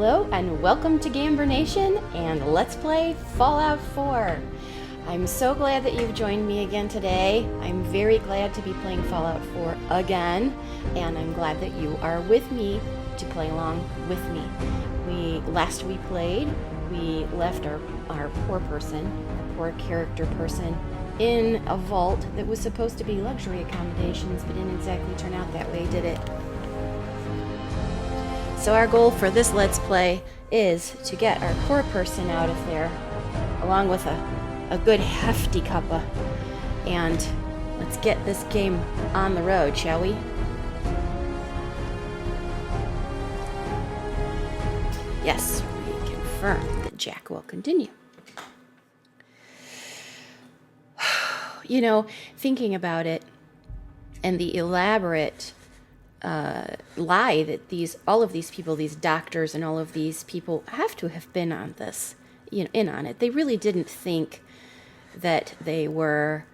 Hello and welcome to Gamer Nation and let's play Fallout 4. I'm so glad that you've joined me again today. I'm very glad to be playing Fallout 4 again, and I'm glad that you are with me to play along with me. Last we played, we left our poor person, our poor character person, in a vault that was supposed to be luxury accommodations, but didn't exactly turn out that way, did it? So our goal for this Let's Play is to get our poor person out of there, along with a good hefty cuppa. And let's get this game on the road, shall we? Yes, we confirm that Jack will continue. You know, thinking about it, and the elaborate lie that all of these people, these doctors and all of these people have to have been on this, in on it. They really didn't think that they were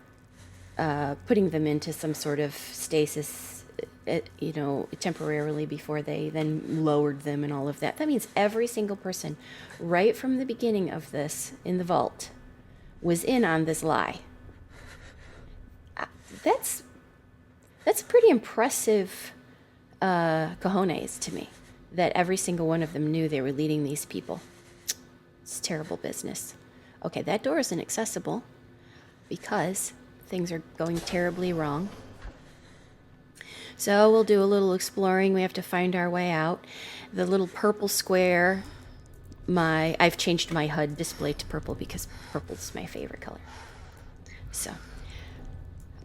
putting them into some sort of stasis, temporarily before they then lowered them and all of that. That means every single person right from the beginning of this in the vault was in on this lie. That's pretty impressive cojones to me, that every single one of them knew they were leading these people. It's terrible business. Okay, that door is inaccessible because things are going terribly wrong. So we'll do a little exploring. We have to find our way out. The little purple square, I've changed my HUD display to purple because purple is my favorite color. So,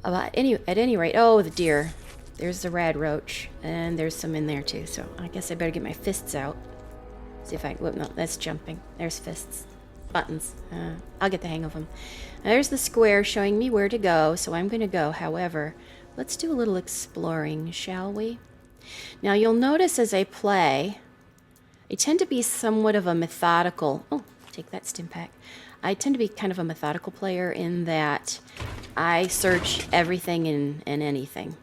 at any rate, oh, the deer. There's the rad roach, and there's some in there too, so I guess I better get my fists out. See if I can, no, that's jumping. There's fists. Buttons. I'll get the hang of them. There's the square showing me where to go, so I'm going to go. However, let's do a little exploring, shall we? Now, you'll notice as I play, I tend to be somewhat of a methodical... Oh, take that stim pack. I tend to be kind of a methodical player in that I search everything and anything.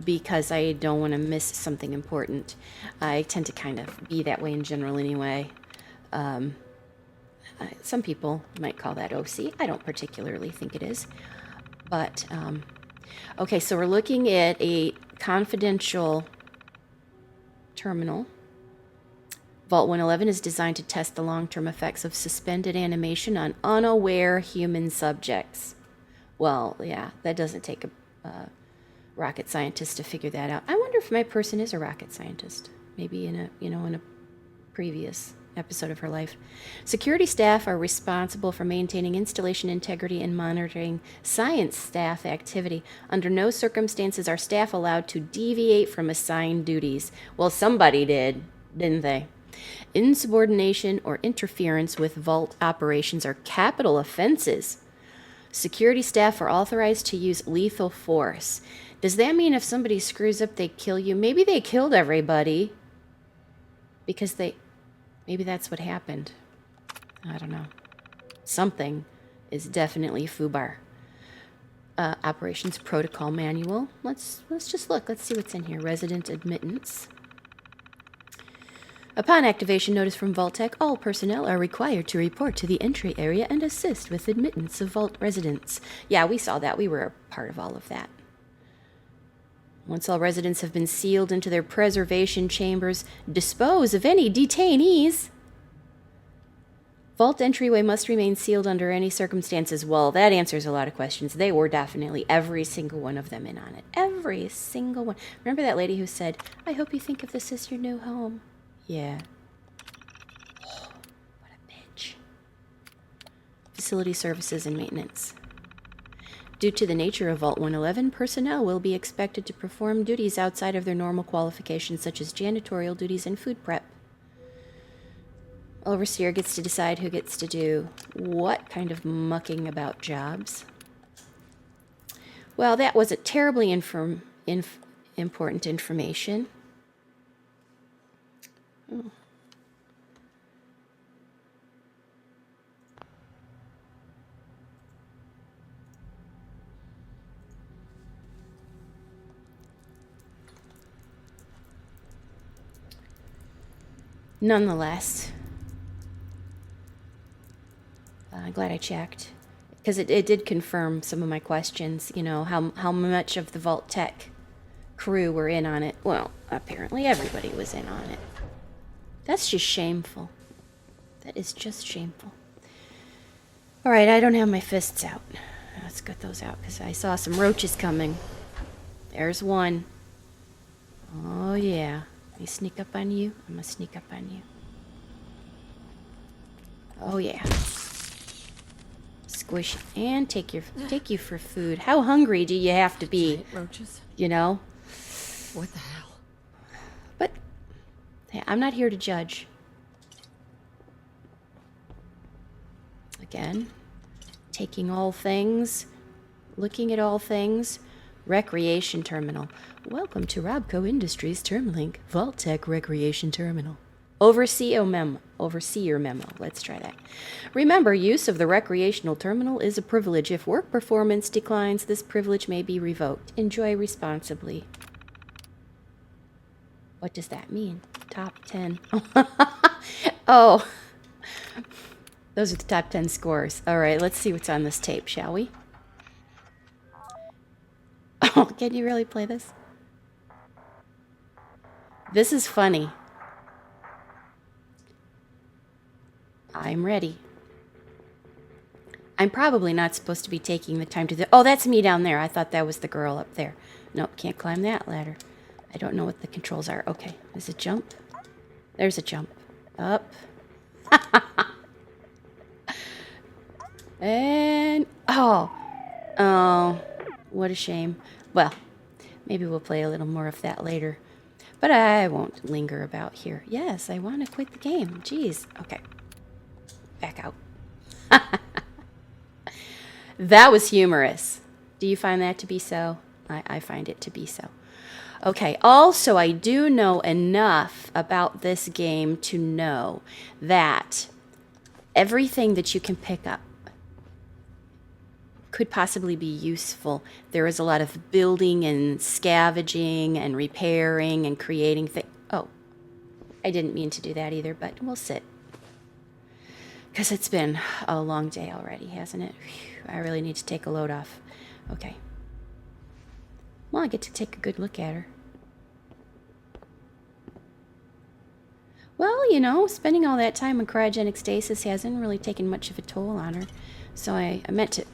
Because I don't want to miss something important. I tend to kind of be that way in general anyway. Some people might call that OC. I don't particularly think it is. But, okay, so we're looking at a confidential terminal. Vault 111 is designed to test the long-term effects of suspended animation on unaware human subjects. Well, yeah, that doesn't take a rocket scientist to figure that out. I wonder if my person is a rocket scientist. Maybe in a previous episode of her life. Security staff are responsible for maintaining installation integrity and monitoring science staff activity. Under no circumstances are staff allowed to deviate from assigned duties. Well, somebody did, didn't they? Insubordination or interference with vault operations are capital offenses. Security staff are authorized to use lethal force. Does that mean if somebody screws up, they kill you? Maybe they killed everybody because maybe that's what happened. I don't know. Something is definitely FUBAR. Operations Protocol Manual. Let's just look. Let's see what's in here. Resident admittance. Upon activation notice from Vault-Tec, all personnel are required to report to the entry area and assist with admittance of Vault residents. Yeah, we saw that. We were a part of all of that. Once all residents have been sealed into their preservation chambers, dispose of any detainees. Vault entryway must remain sealed under any circumstances. Well, that answers a lot of questions. They were definitely, every single one of them, in on it. Every single one. Remember that lady who said, I hope you think of this as your new home? Yeah. Oh, what a bitch. Facility services and maintenance. Due to the nature of Vault 111, personnel will be expected to perform duties outside of their normal qualifications, such as janitorial duties and food prep. Overseer gets to decide who gets to do what kind of mucking about jobs. Well, that wasn't terribly important information. Oh. Nonetheless, glad I checked. Because it did confirm some of my questions, you know, how much of the Vault Tech crew were in on it. Well, apparently everybody was in on it. That's just shameful. That is just shameful. All right, I don't have my fists out. Let's get those out because I saw some roaches coming. There's one. Oh, yeah. Let me sneak up on you. I'm going to sneak up on you. Oh, yeah. Squish and take you for food. How hungry do you have to be? Giant roaches? You know? What the hell? But hey, I'm not here to judge. Again, taking all things, looking at all things. Recreation terminal. Welcome to Robco Industries Termlink Vault Tech Recreation Terminal. Overseer memo. Let's try that. Remember, use of the recreational terminal is a privilege. If work performance declines, this privilege may be revoked. Enjoy responsibly. What does that mean? Top 10. Oh. Those are the top 10 scores. All right, let's see what's on this tape, shall we? Oh, can you really play this? This is funny. I'm ready. I'm probably not supposed to be taking the time to do... Oh, that's me down there. I thought that was the girl up there. Nope, can't climb that ladder. I don't know what the controls are. Okay, there's a jump. There's a jump. Up. And... Oh. Oh. What a shame. Well, maybe we'll play a little more of that later. But I won't linger about here. Yes, I want to quit the game. Jeez. Okay. Back out. That was humorous. Do you find that to be so? I find it to be so. Okay, also I do know enough about this game to know that everything that you can pick up could possibly be useful. There is a lot of building and scavenging and repairing and creating things. Oh, I didn't mean to do that either, but we'll sit. Because it's been a long day already, hasn't it? Whew, I really need to take a load off. Okay. Well, I get to take a good look at her. Well, you know, spending all that time in cryogenic stasis hasn't really taken much of a toll on her. So I meant to...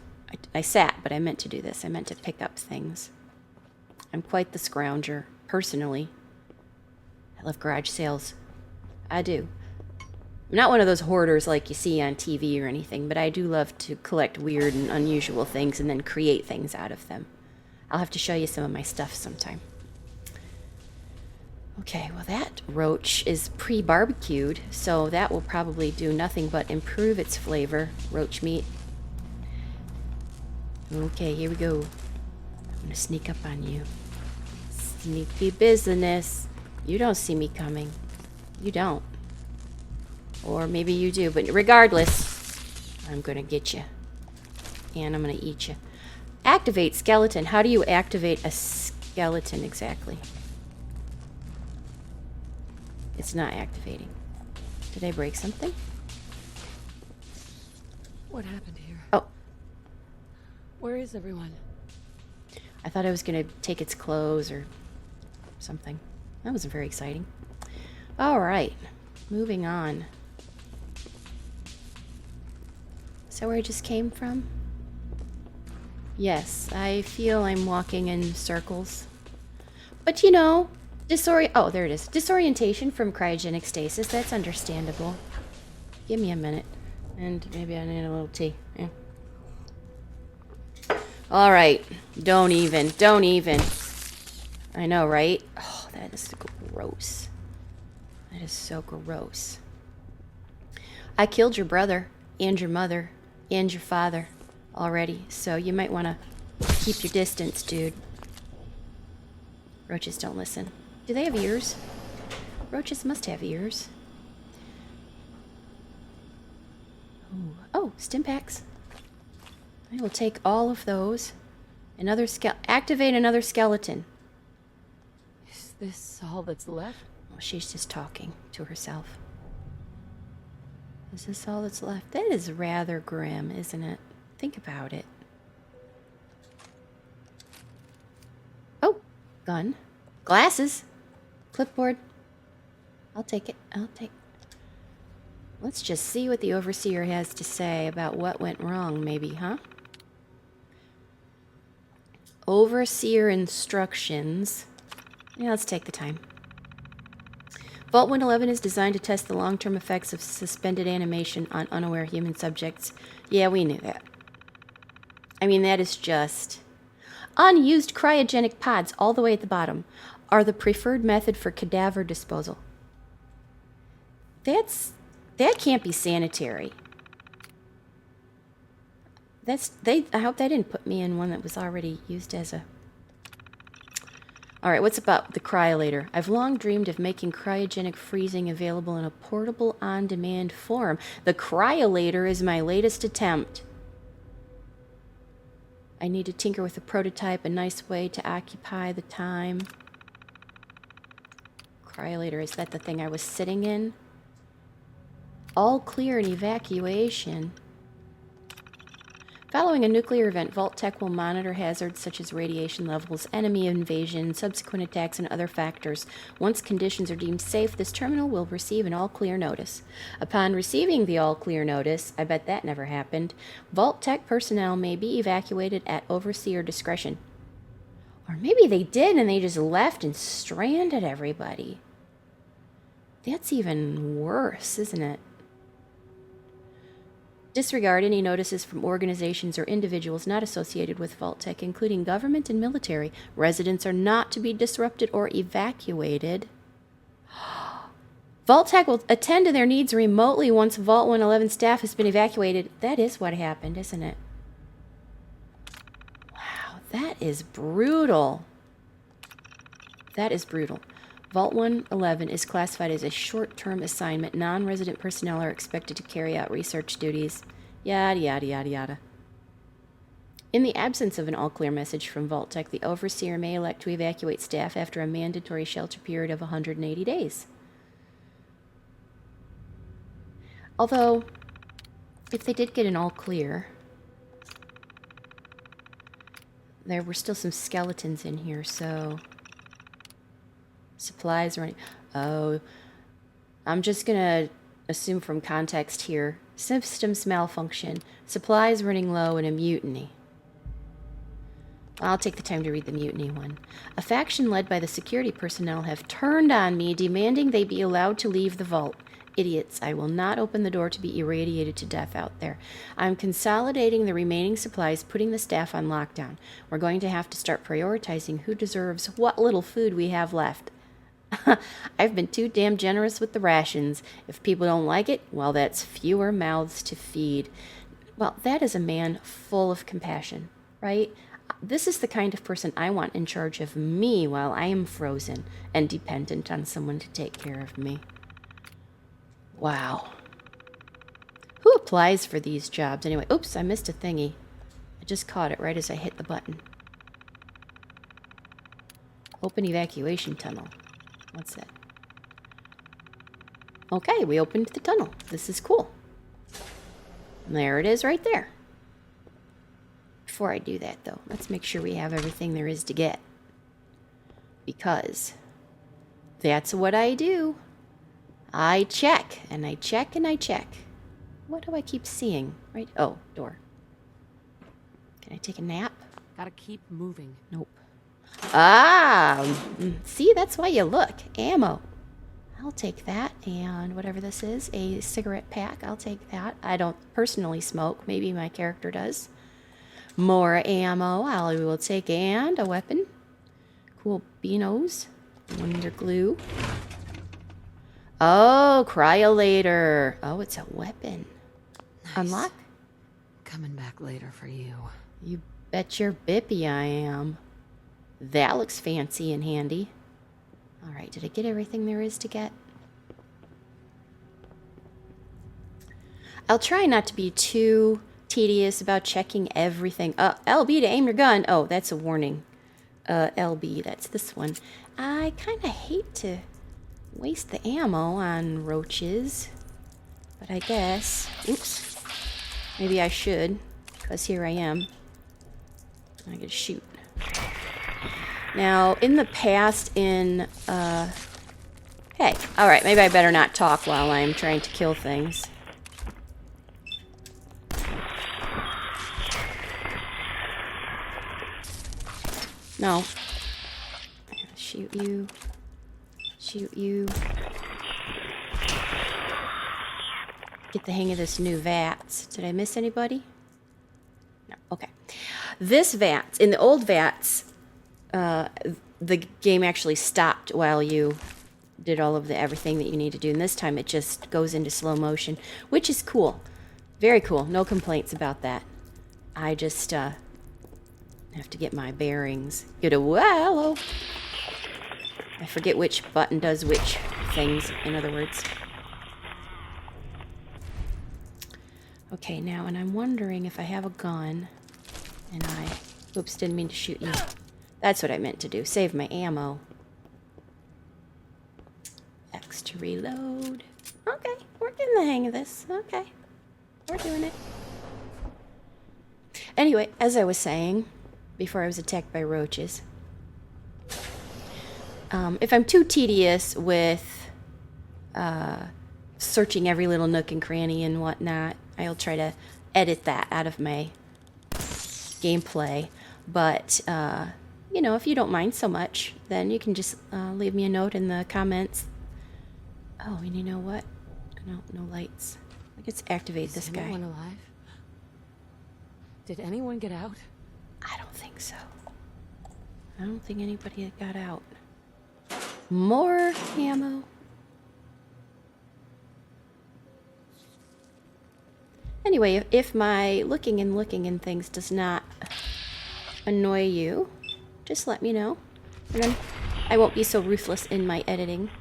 I sat, but I meant to do this. I meant to pick up things. I'm quite the scrounger, personally. I love garage sales. I do. I'm not one of those hoarders like you see on TV or anything, but I do love to collect weird and unusual things and then create things out of them. I'll have to show you some of my stuff sometime. Okay, well that roach is pre-barbecued, so that will probably do nothing but improve its flavor. Roach meat. Okay, here we go. I'm gonna sneak up on you. Sneaky business. You don't see me coming. You don't. Or maybe you do, but regardless, I'm gonna get you. And I'm gonna eat you. Activate skeleton. How do you activate a skeleton exactly? It's not activating. Did I break something? What happened here? Oh. Where is everyone? I thought I was going to take its clothes or something. That wasn't very exciting. All right. Moving on. Is that where I just came from? Yes, I feel I'm walking in circles. But you know, oh, there it is. Disorientation from cryogenic stasis. That's understandable. Give me a minute. And maybe I need a little tea. Yeah. All right. Don't even. I know, right? Oh, that is gross. That is so gross. I killed your brother and your mother and your father already, so you might want to keep your distance, dude. Roaches don't listen. Do they have ears? Roaches must have ears. Ooh. Oh, stim packs. I will take all of those. Activate another skeleton. Is this all that's left? Well, she's just talking to herself. Is this all that's left? That is rather grim, isn't it? Think about it. Oh, gun. Glasses. Clipboard. I'll take it. I'll take. Let's just see what the overseer has to say about what went wrong, maybe, huh? Overseer instructions. Yeah, let's take the time. Vault 111 is designed to test the long-term effects of suspended animation on unaware human subjects. Yeah, we knew that. I mean, that is just... Unused cryogenic pods, all the way at the bottom, are the preferred method for cadaver disposal. That can't be sanitary. I hope they didn't put me in one that was already used as a... Alright, what's about the cryolator? I've long dreamed of making cryogenic freezing available in a portable, on-demand form. The cryolator is my latest attempt. I need to tinker with the prototype, a nice way to occupy the time. Cryolator, is that the thing I was sitting in? All clear in evacuation. Following a nuclear event, Vault Tech will monitor hazards such as radiation levels, enemy invasion, subsequent attacks, and other factors. Once conditions are deemed safe, this terminal will receive an all-clear notice. Upon receiving the all-clear notice, I bet that never happened, Vault Tech personnel may be evacuated at overseer discretion. Or maybe they did and they just left and stranded everybody. That's even worse, isn't it? Disregard any notices from organizations or individuals not associated with Vault Tech, including government and military. Residents are not to be disrupted or evacuated. Vault Tech will attend to their needs remotely once Vault 111 staff has been evacuated. That is what happened, isn't it? Wow, that is brutal. That is brutal. Vault 111 is classified as a short-term assignment. Non-resident personnel are expected to carry out research duties. Yada, yada, yada, yada. In the absence of an all-clear message from Vault Tech, the overseer may elect to evacuate staff after a mandatory shelter period of 180 days. Although, if they did get an all-clear, there were still some skeletons in here, so... Supplies running. Oh, I'm just gonna assume from context here. Systems malfunction, supplies running low, and a mutiny. I'll take the time to read the mutiny one. A faction led by the security personnel have turned on me, demanding they be allowed to leave the vault. Idiots, I will not open the door to be irradiated to death out there. I'm consolidating the remaining supplies, putting the staff on lockdown. We're going to have to start prioritizing who deserves what little food we have left. I've been too damn generous with the rations. If people don't like it, well, that's fewer mouths to feed. Well, that is a man full of compassion, right? This is the kind of person I want in charge of me while I am frozen and dependent on someone to take care of me. Wow. Who applies for these jobs anyway? Oops, I missed a thingy. I just caught it right as I hit the button. Open evacuation tunnel. What's that? Okay, we opened the tunnel. This is cool. And there it is right there. Before I do that, though, let's make sure we have everything there is to get. Because that's what I do. I check, and I check, and I check. What do I keep seeing? Right? Oh, door. Can I take a nap? Gotta keep moving. Nope. Ah! See, that's why you look. Ammo. I'll take that. And whatever this is, a cigarette pack. I'll take that. I don't personally smoke. Maybe my character does. More ammo. I will take. And a weapon. Cool beanos. Wonder glue. Oh, cryolator. Oh, it's a weapon. Nice. Unlock? Coming back later for you. You bet your bippy I am. That looks fancy and handy. Alright, did I get everything there is to get? I'll try not to be too tedious about checking everything. LB to aim your gun. Oh, that's a warning. LB, that's this one. I kind of hate to waste the ammo on roaches. But I guess... Oops. Maybe I should, because here I am. I gotta shoot. Now, in the past, hey, alright, maybe I better not talk while I'm trying to kill things. No. Shoot you. Shoot you. Get the hang of this new VATS. Did I miss anybody? No. Okay. This VATS, in the old VATS, the game actually stopped while you did all of the everything that you need to do. And this time it just goes into slow motion, which is cool. Very cool. No complaints about that. I just have to get my bearings. Get a hello. I forget which button does which things, in other words. Okay, now, and I'm wondering if I have a gun, and oops, didn't mean to shoot you. That's what I meant to do, save my ammo. X to reload. Okay, we're getting the hang of this. Okay, we're doing it. Anyway, as I was saying, before I was attacked by roaches, if I'm too tedious with searching every little nook and cranny and whatnot, I'll try to edit that out of my gameplay. But, you know, if you don't mind so much, then you can just leave me a note in the comments. Oh, and you know what? No lights. Let's activate this guy. Is anyone alive? Did anyone get out? I don't think so. I don't think anybody got out. More ammo. Anyway, if my looking and things does not annoy you, just let me know. And then I won't be so ruthless in my editing.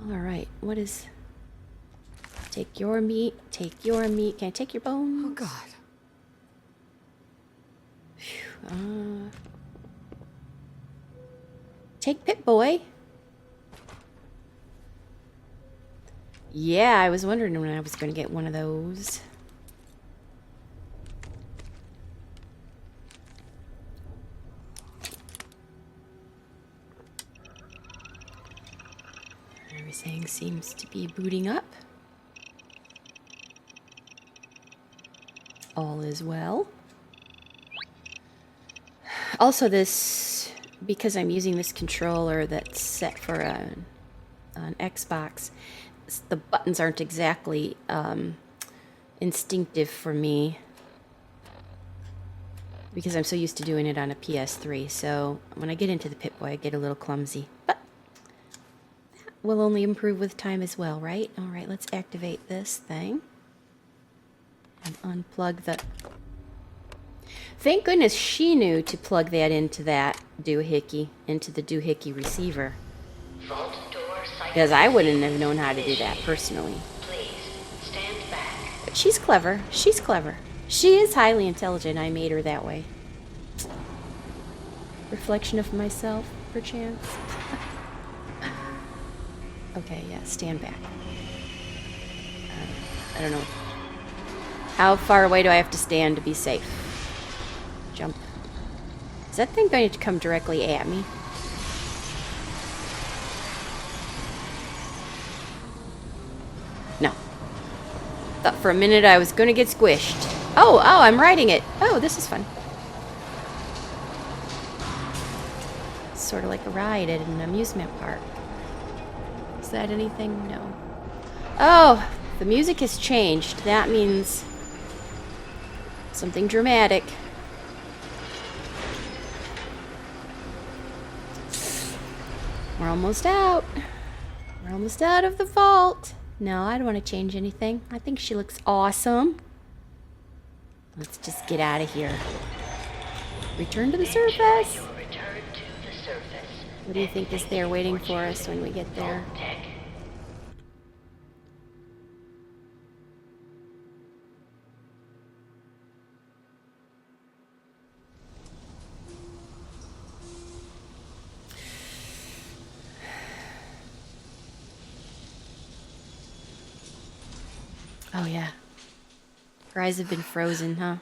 Alright, what is... Take your meat, take your meat. Can I take your bones? Oh, God. Take Pip-Boy. Yeah, I was wondering when I was going to get one of those. Everything seems to be booting up. All is well. Also, this, because I'm using this controller that's set for an Xbox, the buttons aren't exactly instinctive for me because I'm so used to doing it on a PS3. So when I get into the Pip-Boy, I get a little clumsy. But that will only improve with time as well, right? All right, let's activate this thing and unplug the... Thank goodness she knew to plug that into that doohickey, into the doohickey receiver. Because I wouldn't have known how to do that personally. Please stand back. But she's clever. She's clever. She is highly intelligent. I made her that way. Reflection of myself, perchance. Okay, yeah, stand back. I don't know. How far away do I have to stand to be safe? Jump. Is that thing going to come directly at me? No. Thought for a minute I was going to get squished. Oh, I'm riding it. Oh, this is fun. It's sort of like a ride at an amusement park. Is that anything? No. Oh, the music has changed. That means something dramatic. We're almost out. We're almost out of the vault. No, I don't want to change anything. I think she looks awesome. Let's just get out of here. Return to the surface. What do you think is there waiting for us when we get there? Oh, yeah. Her eyes have been frozen, huh?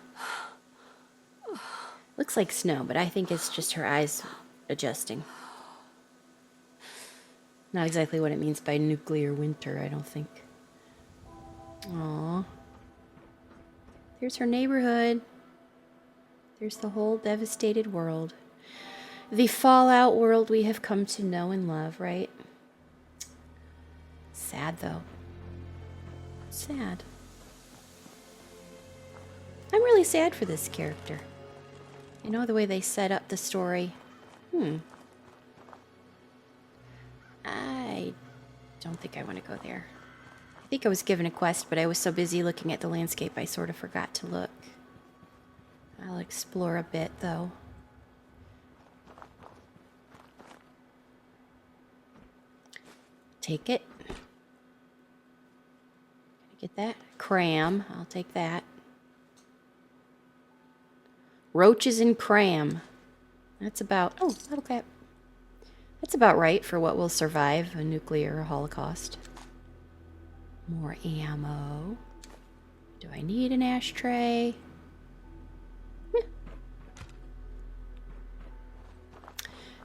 Looks like snow, but I think it's just her eyes adjusting. Not exactly what it means by nuclear winter, I don't think. Aww. There's her neighborhood. There's the whole devastated world. The Fallout world we have come to know and love, right? Sad, though. Sad. I'm really sad for this character. You know, the way they set up the story. I don't think I want to go there. I think I was given a quest, but I was so busy looking at the landscape I sort of forgot to look. I'll explore a bit, though. Take it. Can I get that? Cram. I'll take that. Roaches and cram. That's about... Oh, that'll cap. That's about right for what will survive a nuclear holocaust. More ammo. Do I need an ashtray?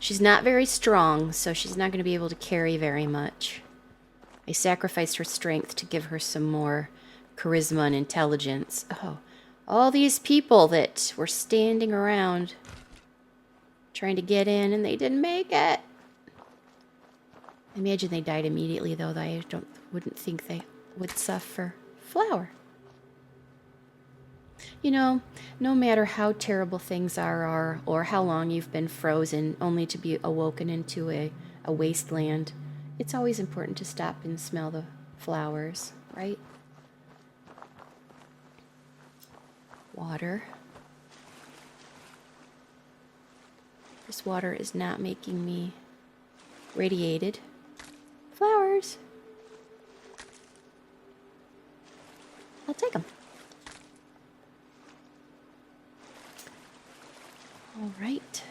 She's not very strong, so she's not going to be able to carry very much. I sacrificed her strength to give her some more charisma and intelligence. Oh, all these people that were standing around trying to get in and they didn't make it. I imagine they died immediately, though. I wouldn't think they would suffer. Flower. You know, no matter how terrible things are or how long you've been frozen only to be awoken into a wasteland, it's always important to stop and smell the flowers, right? Water. This water is not making me radiated. Flowers. I'll take them. All right.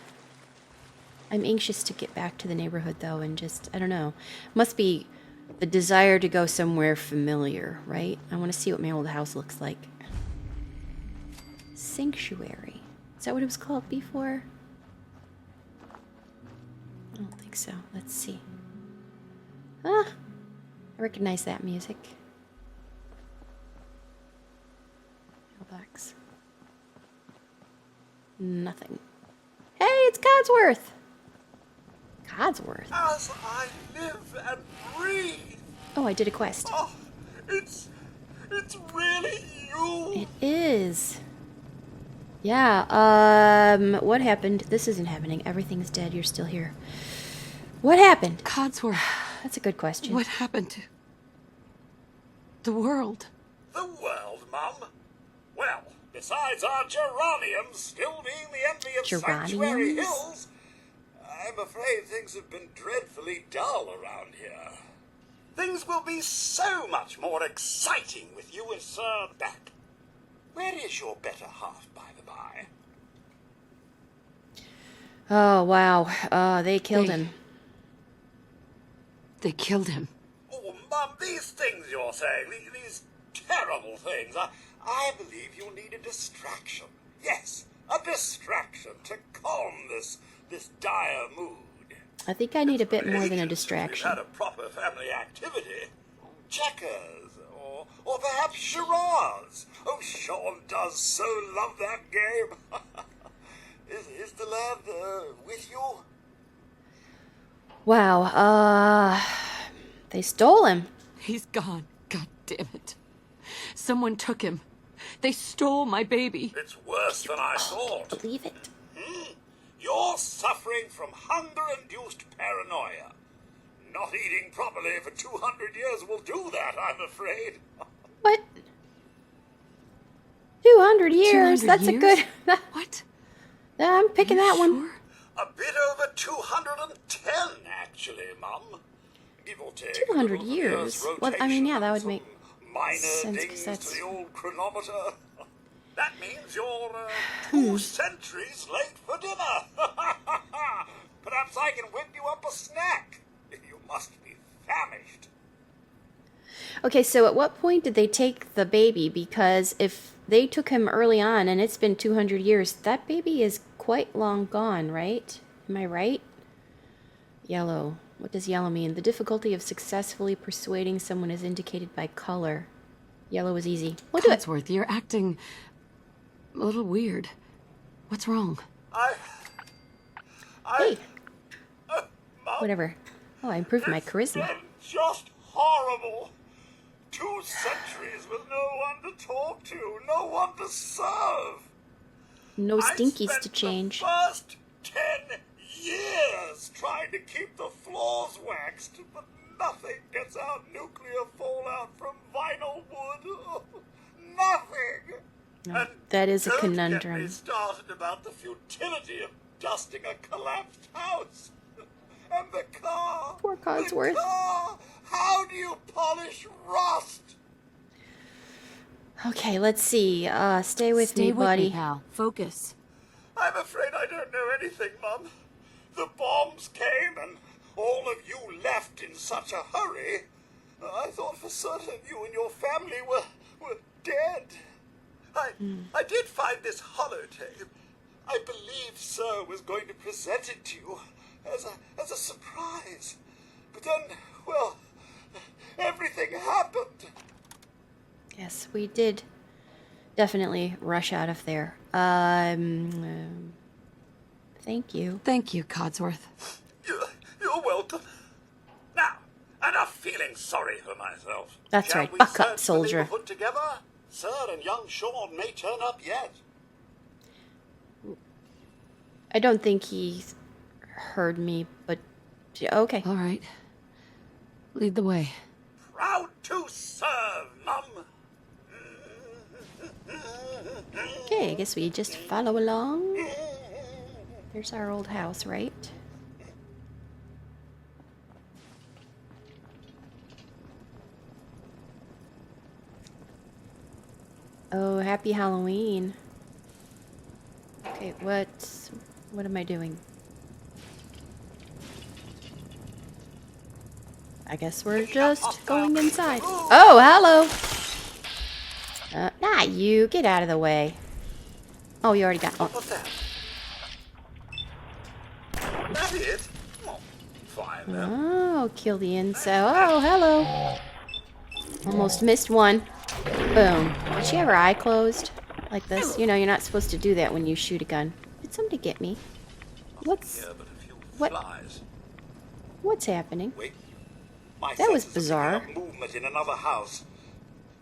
I'm anxious to get back to the neighborhood, though, and just, I don't know. Must be the desire to go somewhere familiar, right? I want to see what my old house looks like. Sanctuary. Is that what it was called before? I don't think so. Let's see. Ah, I recognize that music. Mailbox. Nothing. Hey, it's Codsworth! Codsworth? As I live and breathe. Oh, I did a quest. Oh, it's really you. It is. Yeah, what happened? This isn't happening. Everything's dead. You're still here. What happened? Codsworth, That's a good question. what happened to the world? The world, Mum. Well, besides our geraniums still being the envy of Sanctuary Geraniums? Hills, I'm afraid things have been dreadfully dull around here. Things will be so much more exciting with you and Sir back. Where is your better half, by the by? Oh, wow. They killed him. They killed him. Oh, Mum, these things you're saying, these terrible things, I believe you'll need a distraction. Yes, a distraction to calm this dire mood. I think I need a bit more than a Ages since distraction. We've had a proper family activity. Checkers, or perhaps charades. Oh, Sean does so love that game. Is the lad with you? Wow, they stole him. He's gone. God damn it. Someone took him. They stole my baby. It's worse than I thought. Believe it. You're suffering from hunger-induced paranoia. Not eating properly for 200 years will do that, I'm afraid. What? 200 years. 200 That's years? a good... What? I'm picking that one. Sure? A bit over 210, actually, Mum. Give or take. 200 a little years? year's Well, I mean, yeah, that would rotation, make some minor sense, 'cause dings that's- to the old chronometer. That means you're 2 centuries late for dinner. Perhaps I can whip you up a snack. You must be famished. Okay, so at what point did they take the baby? Because if they took him early on and it's been 200 years, that baby is quite long gone, right? Am I right? Yellow. What does yellow mean? The difficulty of successfully persuading someone is indicated by color. Yellow is easy. We'll do it. Codsworth, you're acting a little weird. What's wrong? Hey, Mom, whatever. Oh, I improved my it's charisma. been just horrible. 2 centuries with no one to talk to, no one to serve. No I stinkies spent to change. The first 10 years trying to keep the floors waxed, but nothing gets out nuclear fallout from vinyl wood. Nothing. And That is a don't get me conundrum. started about the futility of dusting a collapsed house. And the car. Poor Codsworth. The car. How do you polish rust? Okay, let's see. Stay with me, buddy. pal. Focus. I'm afraid I don't know anything, Mum. The bombs came and all of you left in such a hurry. I thought for certain you and your family were dead. I did find this holotape. I believe Sir was going to present it to you as a surprise. But then, well, everything happened. Yes, we did definitely rush out of there. Thank you. Thank you, Codsworth. You're welcome. Now, enough feeling sorry for myself. That's Shall right. we Buck search up, the soldier. neighborhood together? Sir and young Sean may turn up yet. I don't think he heard me, but okay. All right. Lead the way. Proud to serve, Mum. Okay, I guess we just follow along. There's our old house, right? Oh, happy Halloween. Okay, what am I doing? I guess we're just going inside. Oh, hello! Not you. Get out of the way. Oh, you already got... Oh, What's that? That it? Oh, fine then. oh kill the incel. Oh, hello. Almost missed one. Boom. Did she have her eye closed? Like this? You know, you're not supposed to do that when you shoot a gun. Did somebody get me? What's... Yeah, but a few what- flies. What's happening? Wait. My That was senses are bizarre. picking up movement in another house.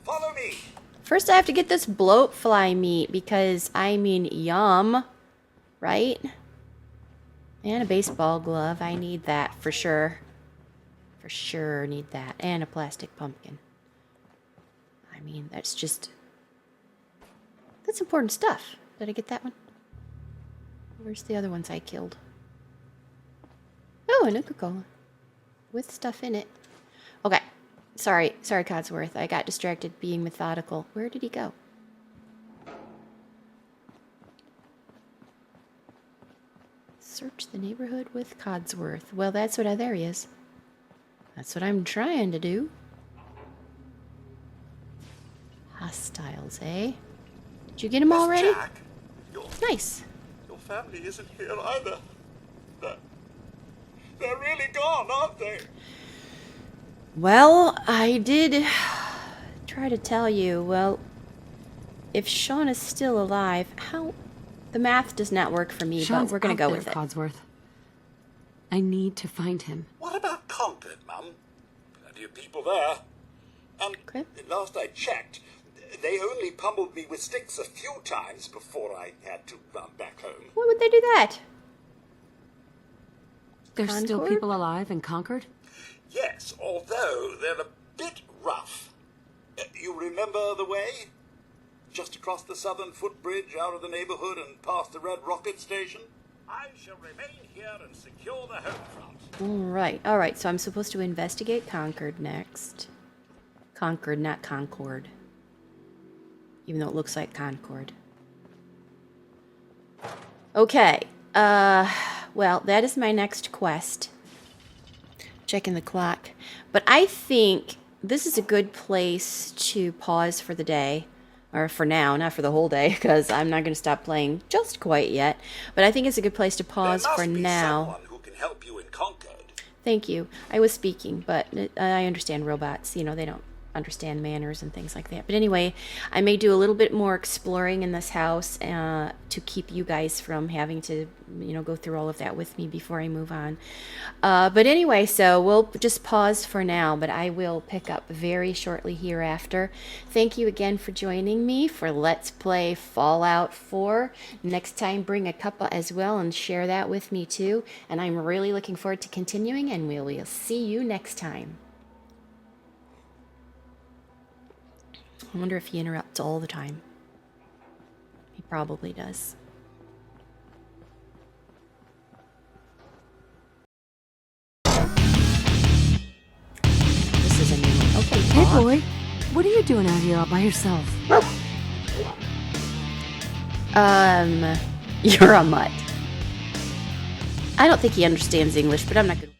Follow me. First, I have to get this bloatfly meat because, I mean, yum. Right? And a baseball glove. I need that for sure. For sure need that. And a plastic pumpkin. I mean, that's just... That's important stuff. Did I get that one? Where's the other ones I killed? Oh, a Nuka-Cola. With stuff in it. Okay. Sorry, Codsworth. I got distracted being methodical. Where did he go? Search the neighborhood with Codsworth. Well, that's what... there he is. That's what I'm trying to do. Hostiles, eh? Did you get them already? Jack, your Nice. family isn't here either. They're really gone, aren't they? Well, I did try to tell you. Well, if Sean is still alive, how... The math does not work for me, Sean's but we're going to out go there, with it. Codsworth. I need to find him. What about Concord, Mum? Plenty of people there. And Okay. last I checked, they only pummeled me with sticks a few times before I had to run back home. Why would they do that? There's still Concord? people alive in Concord? Yes, although they're a bit rough. You remember the way? Just across the southern footbridge, out of the neighborhood and past the Red Rocket Station? I shall remain here and secure the home front. All right. So I'm supposed to investigate Concord next. Concord, not Concord. Even though it looks like Concord. Okay. Well, that is my next quest. Checking the clock. But I think this is a good place to pause for the day. Or for now, not for the whole day, because I'm not going to stop playing just quite yet. But I think it's a good place to pause for now. Someone who can help you in Concord. Thank you. I was speaking, but I understand robots. You know, they don't understand manners and things like that. But anyway, I may do a little bit more exploring in this house to keep you guys from having to, you know, go through all of that with me before I move on. But anyway, so we'll just pause for now, but I will pick up very shortly hereafter. Thank you again for joining me for Let's Play Fallout 4. Next time, bring a cuppa as well and share that with me too. And I'm really looking forward to continuing, and we will see you next time. I wonder if he interrupts all the time. He probably does. This is a new one. Okay, Hey, Paw. boy. What are you doing out here all by yourself? You're a mutt. I don't think he understands English, but I'm not good.